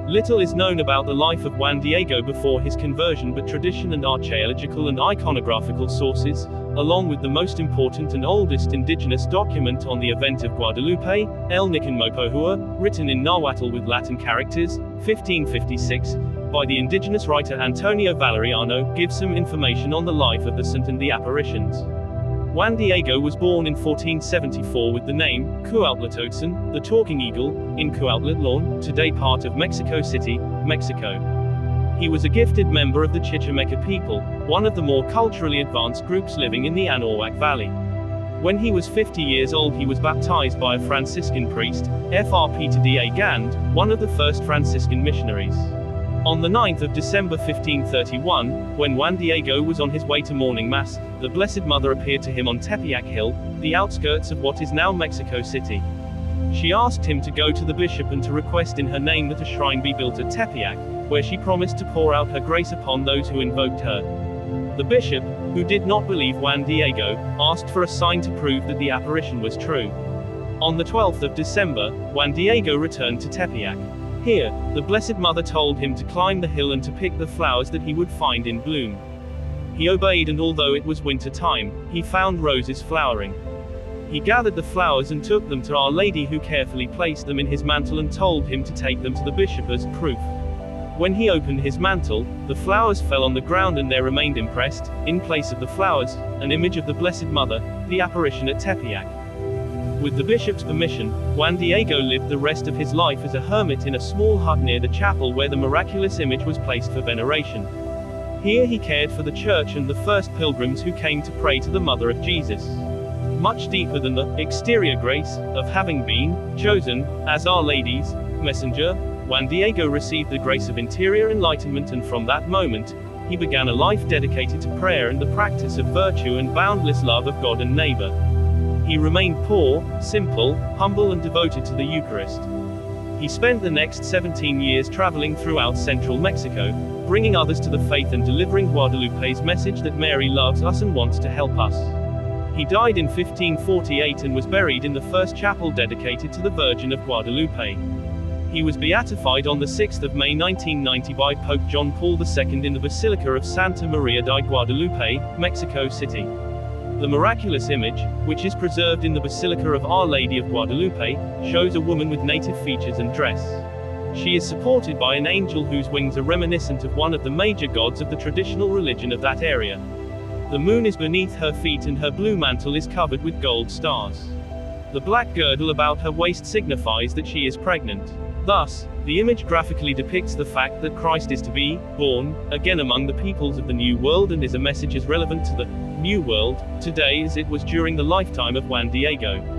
Little is known about the life of Juan Diego before his conversion, but tradition and archaeological and iconographical sources, along with the most important and oldest indigenous document on the event of Guadalupe, El Nicanmopohua, written in Nahuatl with Latin characters, 1556, by the indigenous writer Antonio Valeriano, gives some information on the life of the saint and the apparitions. Juan Diego was born in 1474 with the name Cuautlatotzin, the Talking Eagle, in Cuautlatlán, today part of Mexico City, Mexico. He was a gifted member of the Chichimeca people, one of the more culturally advanced groups living in the Anahuac Valley. When he was 50 years old, he was baptized by a Franciscan priest, Fr. Peter D. Gand, one of the first Franciscan missionaries. On the 9th of December 1531, when Juan Diego was on his way to morning mass, the Blessed Mother appeared to him on Tepeyac Hill, the outskirts of what is now Mexico City. She asked him to go to the bishop and to request in her name that a shrine be built at Tepeyac, where she promised to pour out her grace upon those who invoked her. The bishop, who did not believe Juan Diego, asked for a sign to prove that the apparition was true. On the 12th of December, Juan Diego returned to Tepeyac. Here, the Blessed Mother told him to climb the hill and to pick the flowers that he would find in bloom. He obeyed, and although it was winter time, he found roses flowering. He gathered the flowers and took them to Our Lady, who carefully placed them in his mantle and told him to take them to the bishop as proof. When he opened his mantle, the flowers fell on the ground and there remained impressed, in place of the flowers, an image of the Blessed Mother, the apparition at Tepeyac. With the bishop's permission, Juan Diego lived the rest of his life as a hermit in a small hut near the chapel where the miraculous image was placed for veneration. Here he cared for the church and the first pilgrims who came to pray to the Mother of Jesus. Much deeper than the exterior grace of having been chosen as Our Lady's messenger, Juan Diego received the grace of interior enlightenment, and from that moment, he began a life dedicated to prayer and the practice of virtue and boundless love of God and neighbor. He remained poor, simple, humble and devoted to the Eucharist. He spent the next 17 years traveling throughout central Mexico, bringing others to the faith and delivering Guadalupe's message that Mary loves us and wants to help us. He died in 1548 and was buried in the first chapel dedicated to the Virgin of Guadalupe. He was beatified on the 6th of May 1990 by Pope John Paul II in the Basilica of Santa Maria di Guadalupe, Mexico City. The miraculous image, which is preserved in the Basilica of Our Lady of Guadalupe, shows a woman with native features and dress. She is supported by an angel whose wings are reminiscent of one of the major gods of the traditional religion of that area. The moon is beneath her feet and her blue mantle is covered with gold stars. The black girdle about her waist signifies that she is pregnant. Thus, the image graphically depicts the fact that Christ is to be born again among the peoples of the New World, and is a message as relevant to the New World today as it was during the lifetime of Juan Diego.